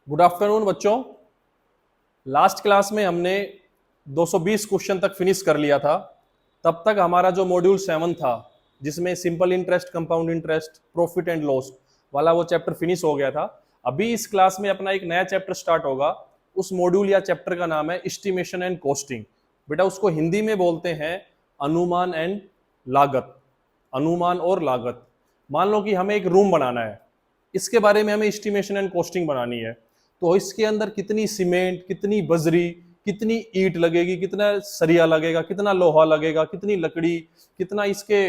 Good afternoon बच्चों। Last class में हमने 220 क्वेश्चन तक फिनिश कर लिया था। तब तक हमारा जो मॉड्यूल 7 था, जिसमें simple interest, compound interest, profit and loss वाला वो चैप्टर फिनिश हो गया था। अभी इस क्लास में अपना एक नया चैप्टर स्टार्ट होगा। उस मॉड्यूल या चैप्टर का नाम है एस्टिमेशन एंड कॉस्टिंग। बेटा उसको हिंदी में बोलते हैं अनुमान एंड लागत, अनुमान और लागत। मान लो कि हमें एक रूम बनाना है, इसके बारे में हमें एस्टिमेशन एंड कॉस्टिंग बनानी है। तो इसके अंदर कितनी सीमेंट, कितनी बजरी, कितनी ईंट लगेगी, कितना सरिया लगेगा, कितना लोहा लगेगा, कितनी लकड़ी, कितना इसके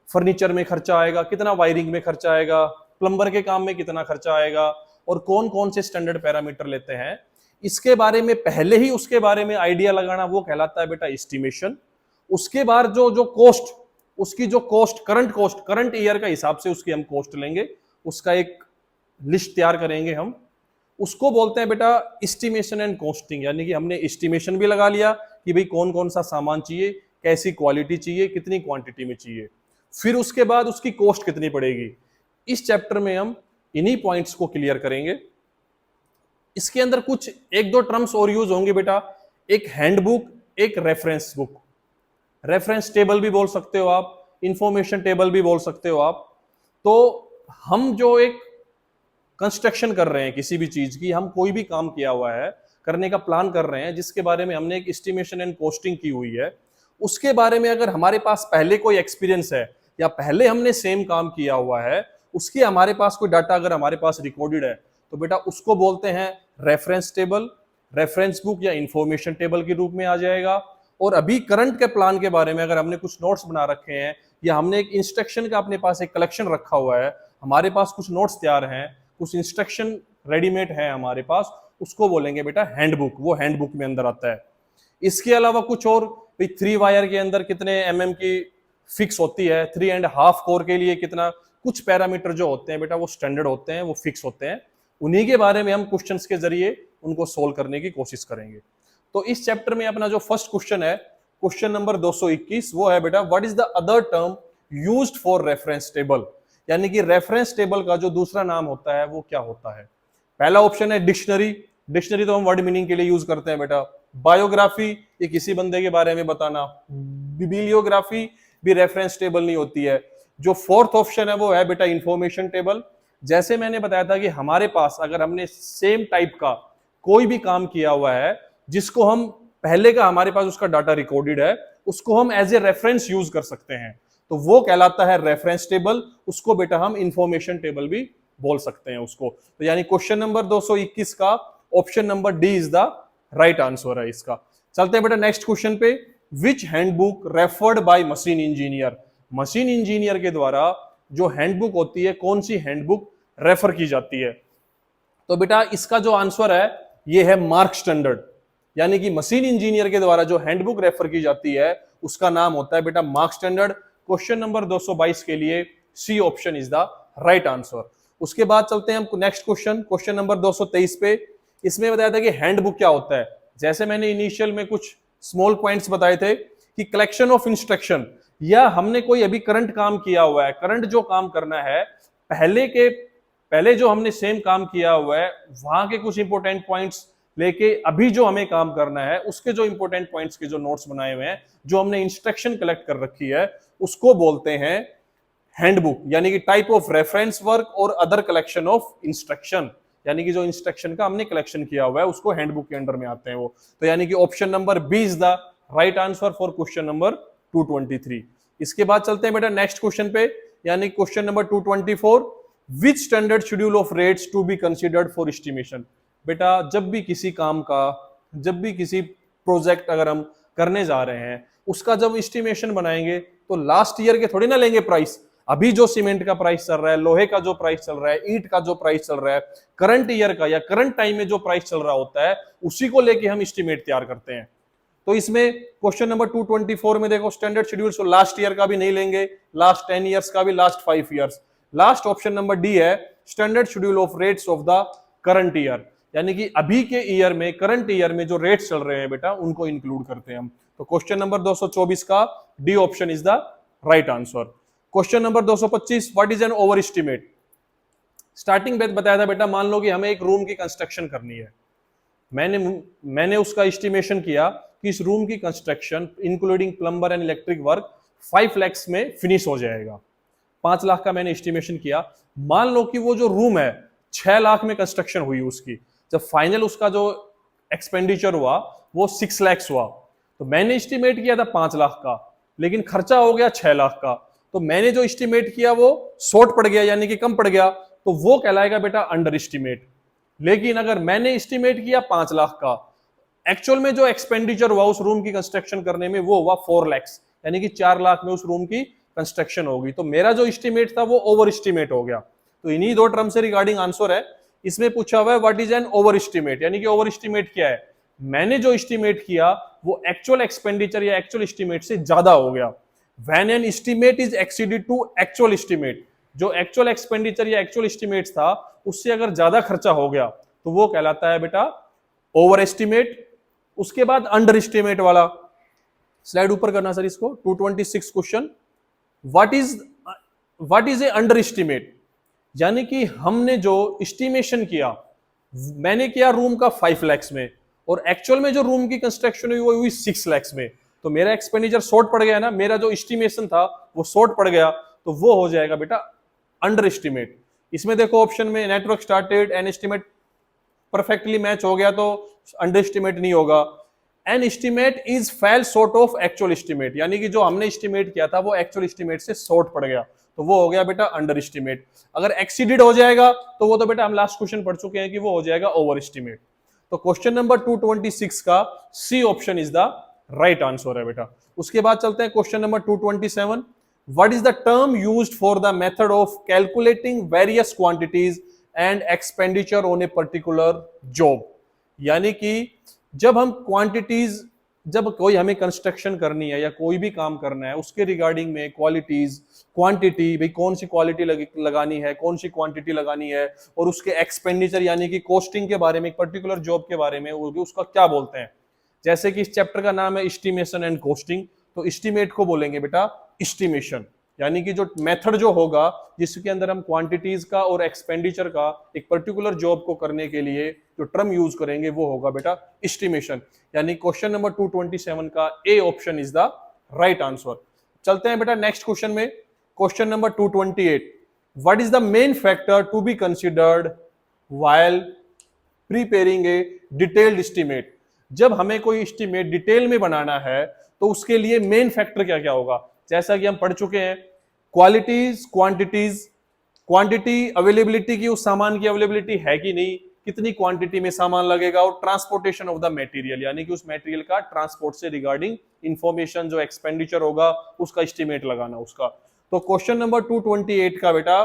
फर्नीचर में खर्चा आएगा, कितना वायरिंग में खर्चा आएगा, प्लम्बर के काम में कितना खर्चा आएगा, और कौन कौन से स्टैंडर्ड पैरामीटर लेते हैं, इसके बारे में पहले ही उसके बारे में आइडिया लगाना वो कहलाता है बेटा एस्टिमेशन। उसके बाद जो जो कॉस्ट, उसकी जो कॉस्ट, करंट ईयर का हिसाब से उसकी हम कॉस्ट लेंगे, उसका एक लिस्ट तैयार करेंगे हम, उसको बोलते हैं बेटा एस्टिमेशन एंड कॉस्टिंग। यानी कि हमने एस्टिमेशन भी लगा लिया कि भाई कौन कौन सा सामान चाहिए, कैसी क्वालिटी चाहिए, कितनी क्वांटिटी में चाहिए, फिर उसके बाद उसकी कॉस्ट कितनी पड़ेगी। इस चैप्टर में हम इन्हीं पॉइंट्स को क्लियर करेंगे। इसके अंदर कुछ एक दो टर्म्स और यूज होंगे बेटा, एक हैंडबुक, एक रेफरेंस बुक। रेफरेंस टेबल भी बोल सकते हो आप, इंफॉर्मेशन टेबल भी बोल सकते हो आप। तो हम जो एक कंस्ट्रक्शन कर रहे हैं किसी भी चीज की, हम कोई भी काम किया हुआ है, करने का प्लान कर रहे हैं, जिसके बारे में हमने एक एस्टिमेशन एंड कॉस्टिंग की हुई है, उसके बारे में अगर हमारे पास पहले कोई एक्सपीरियंस है या पहले हमने सेम काम किया हुआ है, उसके हमारे पास कोई डाटा अगर हमारे पास रिकॉर्डेड है, तो बेटा उसको बोलते हैं रेफरेंस टेबल, रेफरेंस बुक या इंफॉर्मेशन टेबल के रूप में आ जाएगा। और अभी करंट के प्लान के बारे में अगर हमने कुछ नोट्स बना रखे हैं या हमने एक इंस्ट्रक्शन का अपने पास एक कलेक्शन रखा हुआ है, हमारे पास कुछ नोट्स तैयार हैं, कुछ इंस्ट्रक्शन रेडीमेड है हमारे पास, उसको बोलेंगे बेटा हैंडबुक। वो हैंडबुक में अंदर आता है। इसके अलावा कुछ और, 3 वायर के अंदर कितने mm की फिक्स होती है, 3.5 कोर के लिए कितना, कुछ पैरामीटर जो होते हैं बेटा वो स्टैंडर्ड होते हैं, वो फिक्स होते हैं। उन्हीं के बारे में हम क्वेश्चंस के जरिए उनको सोल्व करने की कोशिश करेंगे। तो इस चैप्टर में अपना जो फर्स्ट क्वेश्चन है, क्वेश्चन नंबर 221, वो है बेटा what is the other term used for reference table. यानी कि रेफरेंस टेबल का जो दूसरा नाम होता है वो क्या होता है। पहला ऑप्शन है डिक्शनरी। डिक्शनरी तो हम वर्ड मीनिंग के लिए यूज करते हैं बेटा। बायोग्राफी, ये किसी बंदे के बारे में बताना। बिब्लियोग्राफी भी रेफरेंस टेबल नहीं होती है। जो फोर्थ ऑप्शन है वो है बेटा इंफॉर्मेशन टेबल। जैसे मैंने बताया था कि हमारे पास अगर हमने सेम टाइप का कोई भी काम किया हुआ है, जिसको हम पहले का हमारे पास उसका डाटा रिकॉर्डेड है, उसको हम एज ए रेफरेंस यूज कर सकते हैं, तो वो कहलाता है रेफरेंस टेबल। उसको बेटा हम इंफॉर्मेशन टेबल भी बोल सकते हैं उसको। तो यानी क्वेश्चन नंबर 221 का option number D is the right answer है इसका। चलते हैं बेटा नेक्स्ट क्वेश्चन पे। Which handbook referred by machine engineer. Machine engineer के द्वारा जो हैंडबुक होती है, कौन सी हैंडबुक रेफर की जाती है। तो बेटा इसका जो आंसर है ये है मार्क स्टैंडर्ड। यानी कि मशीन इंजीनियर के द्वारा जो हैंडबुक रेफर की जाती है उसका नाम होता है बेटा मार्क स्टैंडर्ड। क्वेश्चन नंबर 222 के लिए C option is the right answer. उसके बाद चलते हैं हम नेक्स्ट क्वेश्चन, क्वेश्चन नंबर 223 पे। इसमें बताया था कि हैंडबुक क्या होता है। जैसे मैंने इनिशियल में कुछ स्मॉल पॉइंट्स बताए थे कि कलेक्शन ऑफ इंस्ट्रक्शन, या हमने कोई अभी करंट काम किया हुआ है, करंट जो काम करना है, पहले जो हमने सेम काम किया हुआ है वहां के कुछ इंपॉर्टेंट पॉइंट्स लेके अभी जो हमें काम करना है उसके जो इंपॉर्टेंट पॉइंट्स के जो नोट्स बनाए हुए हैं, जो हमने इंस्ट्रक्शन कलेक्ट कर रखी है, उसको बोलते हैं हैंडबुक। यानी कि टाइप ऑफ रेफरेंस वर्क और अदर कलेक्शन ऑफ इंस्ट्रक्शन। यानी कि जो इंस्ट्रक्शन का हमने कलेक्शन किया हुआ है उसको हैंडबुक के अंडर में आते हैं वो। तो यानी कि option number B is the right answer for question number 223। इसके बाद चलते हैं बेटा नेक्स्ट क्वेश्चन पे, यानी question number 224। Which standard schedule of rates to be considered for estimation. बेटा जब भी किसी काम का, जब भी किसी प्रोजेक्ट अगर हम करने जा रहे हैं, उसका जब एस्टिमेशन बनाएंगे तो लास्ट ईयर के थोड़ी ना लेंगे प्राइस। अभी जो सीमेंट का प्राइस चल रहा है, लोहे का जो प्राइस चल रहा है, ईंट का जो प्राइस चल रहा है, करंट ईयर का या करंट टाइम में जो प्राइस चल रहा होता है, उसी को लेके हम एस्टिमेट तैयार करते हैं। तो इसमें क्वेश्चन नंबर 224 में देखो standard schedule, so last year का भी नहीं लेंगे, लास्ट 10 ईयर्स का भी, last 5 years. Last option number D है standard schedule of rates of the current year. यानी कि अभी के ईयर में, करंट ईयर में जो रेट्स चल रहे हैं बेटा उनको इंक्लूड करते हैं हम। तो क्वेश्चन नंबर 224 का D option is the right answer. Question number 225, what is an over estimate. Starting में बताया था बेटा, मान लो कि हमें एक रूम की कंस्ट्रक्शन करनी है, मैंने मैंने उसका एस्टिमेशन किया कि इस रूम की construction including plumber and electric work 5 lakh में फिनिश हो जाएगा। 5 लाख का मैंने एस्टिमेशन किया। मान लो कि वो जो रूम है 6 लाख में कंस्ट्रक्शन हुई उसकी, जब फाइनल उसका जो एक्सपेंडिचर हुआ वो 6 लाख हुआ। तो मैंने एस्टिमेट किया था 5 लाख का, लेकिन खर्चा हो गया 6 लाख का। तो मैंने जो एस्टिमेट किया वो शॉर्ट पड़ गया, यानी कि कम पड़ गया, तो वो कहलाएगा बेटा अंडर एस्टिमेट। लेकिन अगर मैंने एस्टिमेट किया 5 लाख का, एक्चुअल में जो एक्सपेंडिचर हुआ उस रूम की कंस्ट्रक्शन करने में वो हुआ 4 लाख, यानी कि 4 लाख में उस रूम की कंस्ट्रक्शन होगी। तो मेरा जो एस्टिमेट था वो ओवर एस्टिमेट हो गया। तो इन्हीं दो टर्म से रिगार्डिंग आंसर है। इसमें पूछा हुआ है what is an over estimate, यानी कि ओवर एस्टिमेट क्या है। मैंने जो एस्टिमेट किया वो एक्चुअल एक्सपेंडिचर या एक्चुअल एस्टिमेट से ज्यादा हो गया। When an estimate is exceeded to actual estimate, जो एक्चुअल एक्सपेंडिचर या एक्चुअल एस्टिमेट था उससे अगर ज्यादा खर्चा हो गया तो वो कहलाता है बेटा ओवर एस्टिमेट। उसके बाद अंडर एस्टिमेट वाला, स्लाइड ऊपर करना सर इसको, 226 question, what is A under estimate, यानी कि हमने जो एस्टिमेशन किया, मैंने किया रूम का 5 लाख में और एक्चुअल में जो रूम की कंस्ट्रक्शन हुई वो हुई 6 लाख में। तो मेरा एक्सपेंडिचर शॉर्ट पड़ गया ना, मेरा जो एस्टिमेशन था वो शॉर्ट पड़ गया, तो वो हो जाएगा बेटा अंडर एस्टिमेट। इसमें देखो ऑप्शन में network started an estimate perfectly match हो गया तो अंडर एस्टिमेट नहीं होगा। N estimate is fail short of actual estimate, यानी कि जो हमने एस्टिमेट किया था वो एक्चुअल एस्टिमेट से शॉर्ट पड़ गया, तो वो हो गया बेटा अंडर एस्टिमेट। अगर एक्सीडेड हो जाएगा तो वो तो बेटा हम लास्ट क्वेश्चन पढ़ चुके हैं कि वो हो जाएगा ओवर एस्टिमेट। तो क्वेश्चन नंबर 226 का C option is the right answer है बेटा। उसके बाद चलते हैं question number 227, what is the term used for the method of calculating various quantities and expenditure on a particular job, यानी कि जब हम क्वांटिटीज, जब कोई हमें कंस्ट्रक्शन करनी है या कोई भी काम करना है उसके रिगार्डिंग में क्वालिटीज, क्वांटिटी, भाई कौन सी क्वालिटी लगानी है, कौन सी क्वांटिटी लगानी है, और उसके एक्सपेंडिचर यानी कि कॉस्टिंग के बारे में, एक पर्टिकुलर जॉब के बारे में उसका क्या बोलते हैं। जैसे कि इस चैप्टर का नाम है एस्टिमेशन एंड कॉस्टिंग, तो एस्टिमेट को बोलेंगे बेटा एस्टिमेशन, यानी कि जो मेथड जो होगा जिसके अंदर हम क्वांटिटीज का और एक्सपेंडिचर का एक पर्टिकुलर जॉब को करने के लिए जो टर्म यूज करेंगे वो होगा बेटा एस्टिमेशन। यानी क्वेश्चन नंबर 227 का A option is the right answer. चलते हैं बेटा नेक्स्ट क्वेश्चन में, question number 228, what is the main factor to be considered while preparing a detailed estimate. जब हमें कोई एस्टिमेट डिटेल में बनाना है तो उसके लिए मेन फैक्टर क्या क्या होगा, जैसा कि हम पढ़ चुके हैं, क्वालिटीज, क्वांटिटीज, क्वांटिटी अवेलेबिलिटी की, उस सामान की अवेलेबिलिटी है कि नहीं, कितनी क्वांटिटी में सामान लगेगा, और ट्रांसपोर्टेशन ऑफ द मटेरियल, यानी कि उस मटेरियल का ट्रांसपोर्ट से रिगार्डिंग इंफॉर्मेशन, जो एक्सपेंडिचर होगा उसका एस्टिमेट लगाना उसका। तो क्वेश्चन नंबर 228 का बेटा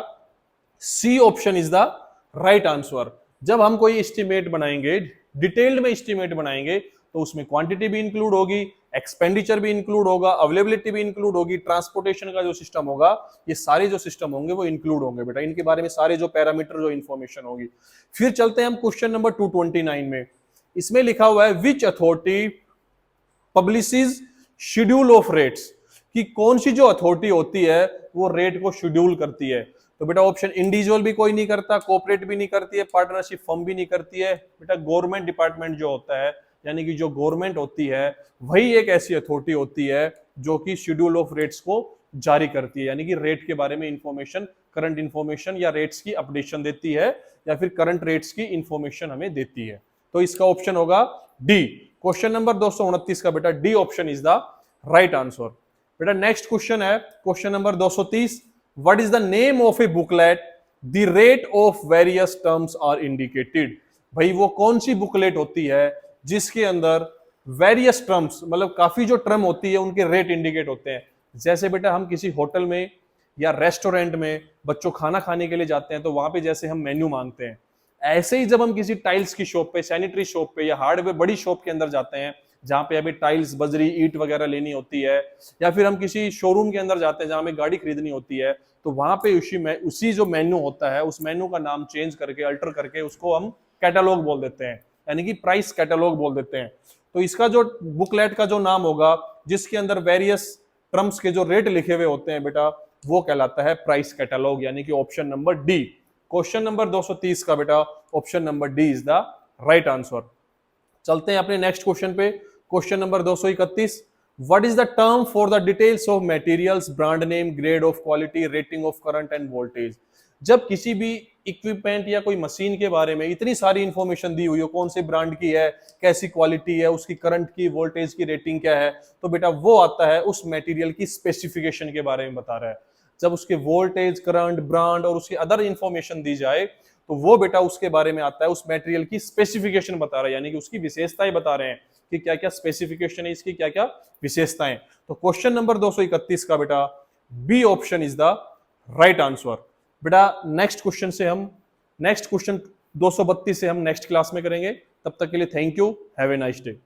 C option is the right answer. जब हम कोई एस्टिमेट बनाएंगे, डिटेल्ड में एस्टिमेट बनाएंगे, तो उसमें क्वांटिटी भी इंक्लूड होगी, एक्सपेंडिचर भी इंक्लूड होगा, अवेलेबिलिटी भी इंक्लूड होगी, ट्रांसपोर्टेशन का जो सिस्टम होगा, ये सारे जो सिस्टम होंगे वो इंक्लूड होंगे बेटा, इनके बारे में सारे जो पैरामीटर, जो इंफॉर्मेशन होगी। फिर चलते हैं हम क्वेश्चन नंबर 229 में। इसमें लिखा हुआ है which authority publishes schedule of rates, कि कौन सी जो अथॉरिटी होती है वो रेट को शेड्यूल करती है। तो बेटा ऑप्शन इंडिविजुअल भी कोई नहीं करता, कोऑपरेट भी नहीं करती है, पार्टनरशिप फर्म भी नहीं करती है, बेटा गवर्नमेंट डिपार्टमेंट जो होता है, यानी कि जो गवर्नमेंट होती है वही एक ऐसी अथॉरिटी होती है जो कि शेड्यूल ऑफ रेट्स को जारी करती है, यानी कि रेट के बारे में इंफॉर्मेशन, करंट इंफॉर्मेशन या रेट्स की अपडेशन देती है, या फिर करंट रेट्स की इंफॉर्मेशन हमें देती है। तो इसका ऑप्शन होगा डी। क्वेश्चन नंबर 229 का बेटा D option is the right answer. बेटा नेक्स्ट क्वेश्चन है question number 230, what is the name of a booklet the rate of various terms are indicated. भाई वो कौन सी बुकलेट होती है जिसके अंदर वेरियस टर्म्स, मतलब काफी जो टर्म होती है उनके रेट इंडिकेट होते हैं। जैसे बेटा हम किसी होटल में या रेस्टोरेंट में बच्चों खाना खाने के लिए जाते हैं तो वहां पे जैसे हम मेन्यू मांगते हैं, ऐसे ही जब हम किसी टाइल्स की शॉप पे, सैनिटरी शॉप पे या हार्डवेयर बड़ी शॉप के अंदर जाते हैं जहां पे अभी टाइल्स, बजरी, ईंट वगैरह लेनी होती है, या फिर हम किसी शोरूम के अंदर जाते हैं जहां हमें गाड़ी खरीदनी होती है, तो वहां पे उसी जो मेन्यू होता है उस मेन्यू का नाम चेंज करके, अल्टर करके उसको हम कैटलॉग बोल देते हैं, यानी कि प्राइस कैटलॉग बोल देते हैं। तो इसका जो बुकलेट का जो नाम होगा जिसके अंदर वेरियस टर्म्स के जो रेट लिखे हुए होते हैं बेटा, वो कहलाता है प्राइस कैटलॉग, यानी कि option number D. Question number 230 का बेटा option number D is the right answer. चलते हैं अपने नेक्स्ट क्वेश्चन पे। Question number 231, what is the term for the details of materials, brand name, grade of quality, rating of current end voltage. जब किसी भी equipment या कोई machine के बारे में इतनी सारी इंफॉर्मेशन दी हुई हो, कौन से ब्रांड की है, कैसी क्वालिटी है, उसकी करंट की, वोल्टेज की रेटिंग क्या है, तो बेटा वो आता है उस मटेरियल की स्पेसिफिकेशन के बारे में बता रहा है। जब उसके वोल्टेज, करंट, ब्रांड और उसकी अदर इंफॉर्मेशन दी जाए तो वो बेटा उसके बारे में आता है, उस मटेरियल की स्पेसिफिकेशन बता रहा है, यानी कि उसकी विशेषताएं बता रहे हैं कि क्या क्या स्पेसिफिकेशन है, इसकी क्या क्या विशेषताएं। तो क्वेश्चन नंबर 231 का बेटा B option is the right answer. बेटा नेक्स्ट क्वेश्चन से हम नेक्स्ट क्वेश्चन 232 से हम नेक्स्ट क्लास में करेंगे। तब तक के लिए thank you, have a nice day.